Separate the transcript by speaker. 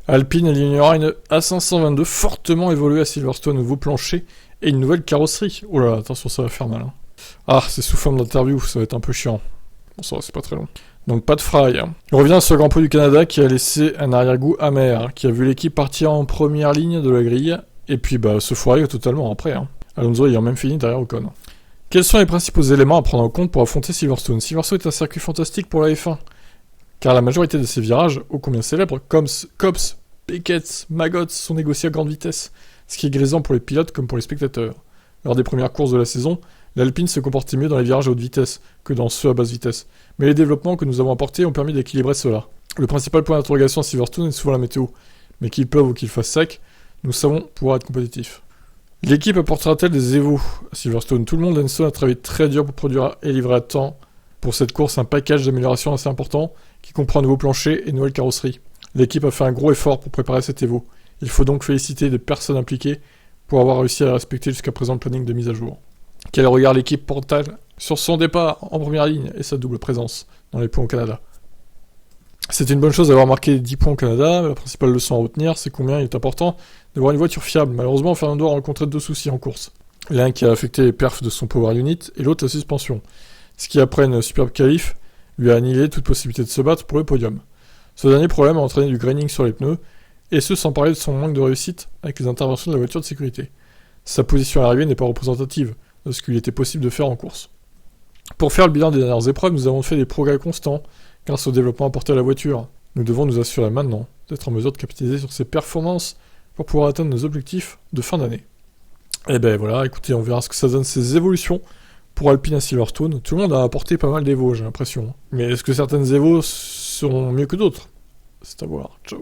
Speaker 1: Alpine alignera une A522 fortement évoluée à Silverstone, un nouveau plancher et une nouvelle carrosserie. Oh là là, attention, ça va faire mal. Hein. Ah, c'est sous forme d'interview, ça va être un peu chiant. Bon, ça va, c'est pas très long. Donc pas de fry. Hein. On revient sur le Grand Prix du Canada qui a laissé un arrière-goût amer, hein, qui a vu l'équipe partir en première ligne de la grille, et puis se foirer totalement après. Hein. Alonso ayant même fini derrière Ocon. Quels sont les principaux éléments à prendre en compte pour affronter Silverstone? Silverstone est un circuit fantastique pour la F1, car la majorité de ses virages, ô combien célèbres, comme Copse, Beckett, Maggots, sont négociés à grande vitesse, ce qui est grisant pour les pilotes comme pour les spectateurs. Lors des premières courses de la saison, l'Alpine se comportait mieux dans les virages à haute vitesse que dans ceux à basse vitesse, mais les développements que nous avons apportés ont permis d'équilibrer cela. Le principal point d'interrogation à Silverstone est souvent la météo, mais qu'il pleuve ou qu'il fasse sec, nous savons pouvoir être compétitifs. L'équipe apportera-t-elle des évos à Silverstone? Tout le monde Enstone a travaillé très dur pour produire et livrer à temps pour cette course un package d'amélioration assez important qui comprend un nouveau plancher et une nouvelle carrosserie. L'équipe a fait un gros effort pour préparer cet évo. Il faut donc féliciter les personnes impliquées pour avoir réussi à respecter jusqu'à présent le planning de mise à jour. Quel regard l'équipe porte-t-elle sur son départ en première ligne et sa double présence dans les points au Canada? C'est une bonne chose d'avoir marqué 10 points au Canada, mais la principale leçon à retenir, c'est combien il est important d'avoir une voiture fiable. Malheureusement, Fernando a rencontré deux soucis en course. L'un qui a affecté les perfs de son power unit, et l'autre la suspension. Ce qui, après une superbe qualif, lui a annihilé toute possibilité de se battre pour le podium. Ce dernier problème a entraîné du graining sur les pneus, et ce sans parler de son manque de réussite avec les interventions de la voiture de sécurité. Sa position à l'arrivée n'est pas représentative de ce qu'il était possible de faire en course. Pour faire le bilan des dernières épreuves, nous avons fait des progrès constants grâce au développement apporté à la voiture. Nous devons nous assurer maintenant d'être en mesure de capitaliser sur ces performances pour pouvoir atteindre nos objectifs de fin d'année. Et ben voilà, écoutez, on verra ce que ça donne ces évolutions pour Alpine à Silverstone. Tout le monde a apporté pas mal d'évos, j'ai l'impression. Mais est-ce que certaines évos seront mieux que d'autres? C'est à voir. Ciao.